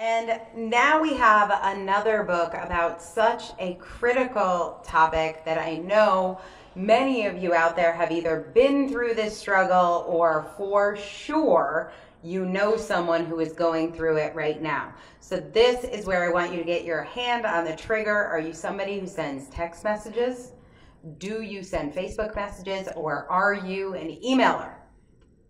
And now we have another book about such a critical topic that I know many of you out there have either been through this struggle or for sure you know someone who is going through it right now. So this is where I want you to get your hand on the trigger. Are you somebody who sends text messages? Do you send Facebook messages, or are you an emailer?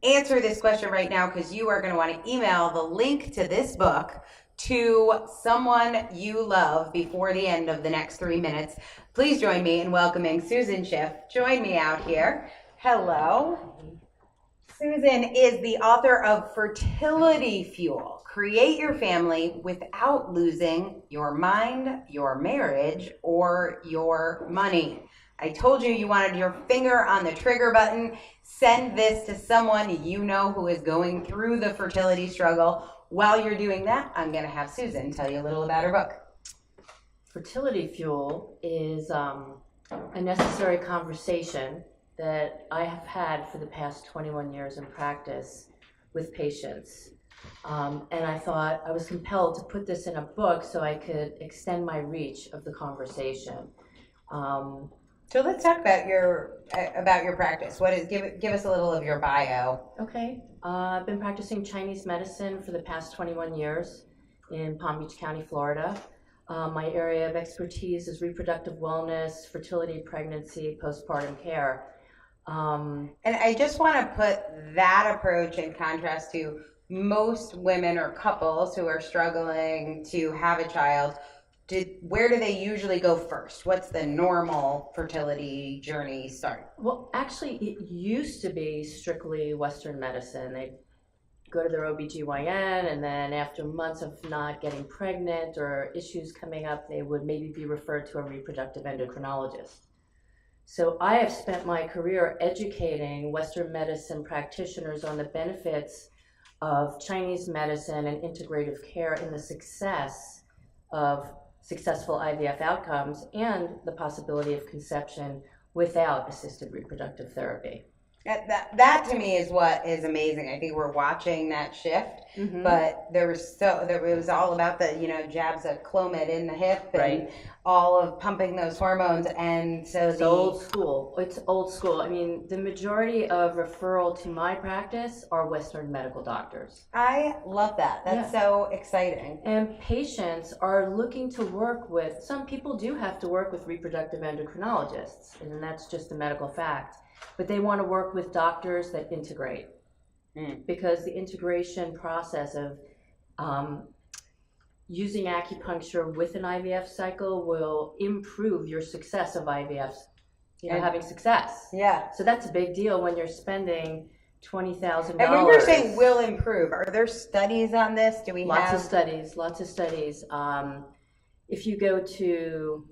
Answer this question right now, because you are going to want to email the link to this book to someone you love before the end of the next 3 minutes. Please join me in welcoming Susan Schiff. Join me out here. Hello. Susan is the author of Fertility Fuel. Create your family without losing your mind, your marriage, or your money. I told you wanted your finger on the trigger button. Send this to someone you know who is going through the fertility struggle. While you're doing that, I'm going to have Susan tell you a little about her book. Fertility Fuel is a necessary conversation that I have had for the past 21 years in practice with patients. And I thought I was compelled to put this in a book so I could extend my reach of the conversation. So let's talk about your practice. Give us a little of your bio. Okay. I've been practicing Chinese medicine for the past 21 years in Palm Beach County, Florida. My area of expertise is reproductive wellness, fertility, pregnancy, postpartum care. And I just want to put that approach in contrast to most women or couples who are struggling to have a child. Where do they usually go first? What's the normal fertility journey start? Well, actually, it used to be strictly Western medicine. They'd go to their OBGYN, and then after months of not getting pregnant or issues coming up, they would maybe be referred to a reproductive endocrinologist. So I have spent my career educating Western medicine practitioners on the benefits of Chinese medicine and integrative care in the success of successful IVF outcomes and the possibility of conception without assisted reproductive therapy. That to me is what is amazing. I think we're watching that shift, but it was all about the jabs of Clomid in the hip and all of pumping those hormones, and so it's old school. It's old school. I mean, the majority of referral to my practice are Western medical doctors. I love that. That's so exciting. And patients are looking to work with. Some people do have to work with reproductive endocrinologists, and that's just a medical fact. But they want to work with doctors that integrate, because the integration process of using acupuncture with an IVF cycle will improve your success of IVFs, having success. Yeah. So that's a big deal when you're spending $20,000. And when you're saying will improve, are there studies on this? Do we have? Lots of studies. If you go to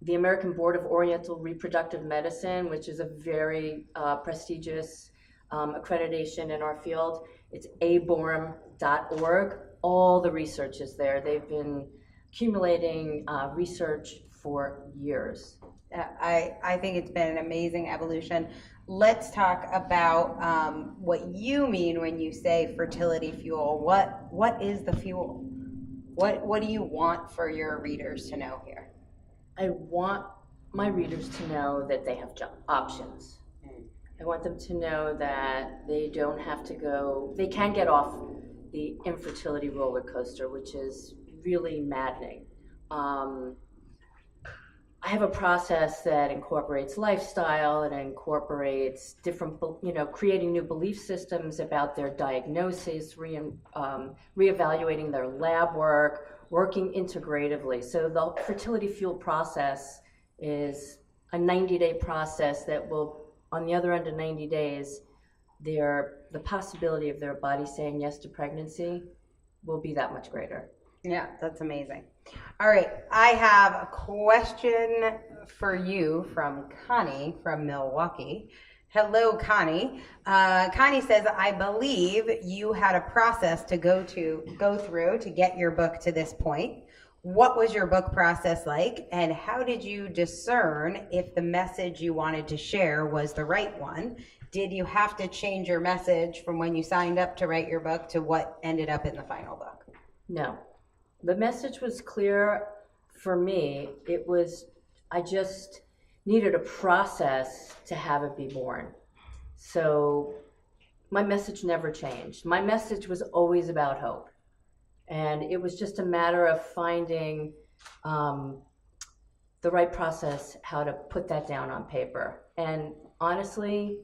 the American Board of Oriental Reproductive Medicine, which is a very prestigious accreditation in our field, it's ABORM.org. All the research is there. They've been accumulating research for years. I think it's been an amazing evolution. Let's talk about what you mean when you say fertility fuel. What is the fuel? What do you want for your readers to know here? I want my readers to know that they have options. I want them to know that they don't have to they can get off the infertility roller coaster, which is really maddening. I have a process that incorporates lifestyle and incorporates different, creating new belief systems about their diagnosis, reevaluating their lab work, working integratively. So the Fertility Fuel process is a 90-day process that will, on the other end of 90 days, the possibility of their body saying yes to pregnancy will be that much greater. Yeah, that's amazing. All right, I have a question for you from Connie from Milwaukee. Hello, Connie. Connie says, I believe you had a process to go through to get your book to this point. What was your book process like, and how did you discern if the message you wanted to share was the right one? Did you have to change your message from when you signed up to write your book to what ended up in the final book? No. The message was clear for me. It was, I just needed a process to have it be born. So my message never changed. My message was always about hope. And it was just a matter of finding the right process, how to put that down on paper. And honestly,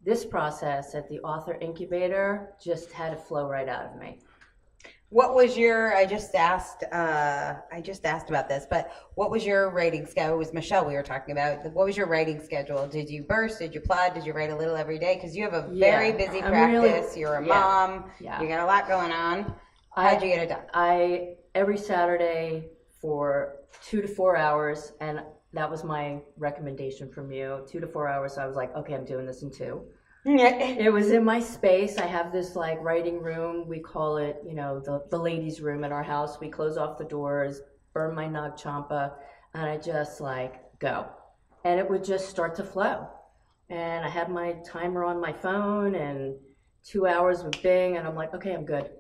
this process at the author incubator just had to flow right out of me. What was your, I just asked about this, but what was your writing schedule? It was Michelle we were talking about. What was your writing schedule? Did you burst? Did you plod? Did you write a little every day? Because you have a very busy practice. You're a mom. You got a lot going on. How'd you get it done? Every Saturday for 2 to 4 hours, and that was my recommendation from you, 2 to 4 hours. So I was like, okay, I'm doing this in 2. It was in my space. I have this like writing room. We call it, you know, the ladies' room in our house. We close off the doors, burn my Nag Champa, and I just like go. And it would just start to flow. And I had my timer on my phone, and 2 hours would bing, and I'm like, okay, I'm good.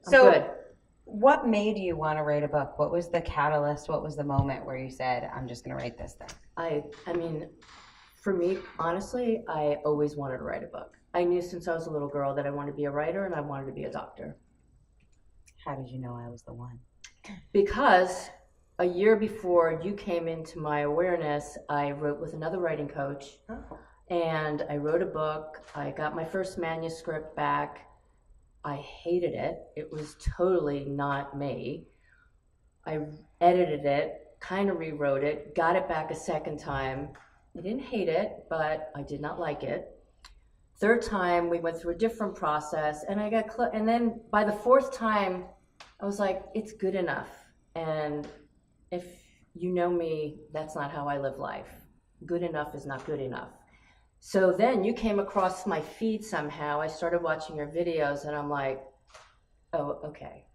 I'm good. What made you want to write a book? What was the catalyst? What was the moment where you said, I'm just going to write this thing? I mean, for me, honestly, I always wanted to write a book. I knew since I was a little girl that I wanted to be a writer and I wanted to be a doctor. How did you know I was the one? Because a year before you came into my awareness, I wrote with another writing coach. Oh. And I wrote a book. I got my first manuscript back. I hated it. It was totally not me. I edited it, kind of rewrote it, got it back a second time. I didn't hate it, but I did not like it. Third time, we went through a different process, and I got and then by the fourth time, I was like, it's good enough. And if you know me, that's not how I live life. Good enough is not good enough. So then you came across my feed somehow. I started watching your videos, and I'm like, oh, okay,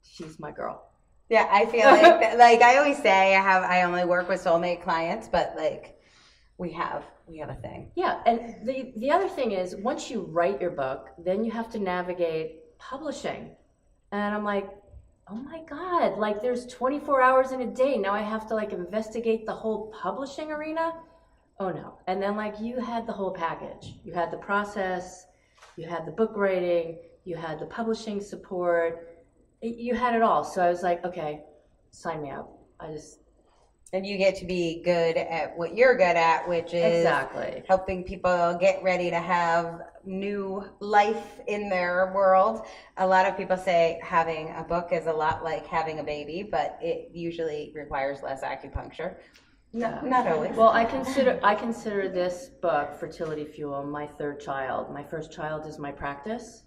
she's my girl. Yeah, I feel like I always say I only work with soulmate clients, but like we have a thing. Yeah, and the other thing is once you write your book, then you have to navigate publishing. And I'm like, oh my God, like there's 24 hours in a day. Now I have to like investigate the whole publishing arena. Oh no. And then like you had the whole package. You had the process, you had the book writing, you had the publishing support, you had it all. So I was like, okay, sign me up. And you get to be good at what you're good at, which is helping people get ready to have new life in their world. A lot of people say having a book is a lot like having a baby, but it usually requires less acupuncture. No, not always. Well, I consider this book, Fertility Fuel, my third child. My first child is my practice.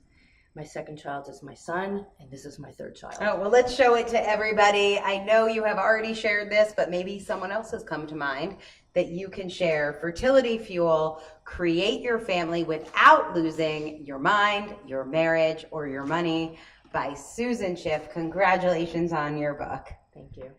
My second child is my son, and this is my third child. Oh, well, let's show it to everybody. I know you have already shared this, but maybe someone else has come to mind that you can share. Fertility Fuel, create your family without losing your mind, your marriage, or your money by Susan Schiff. Congratulations on your book. Thank you.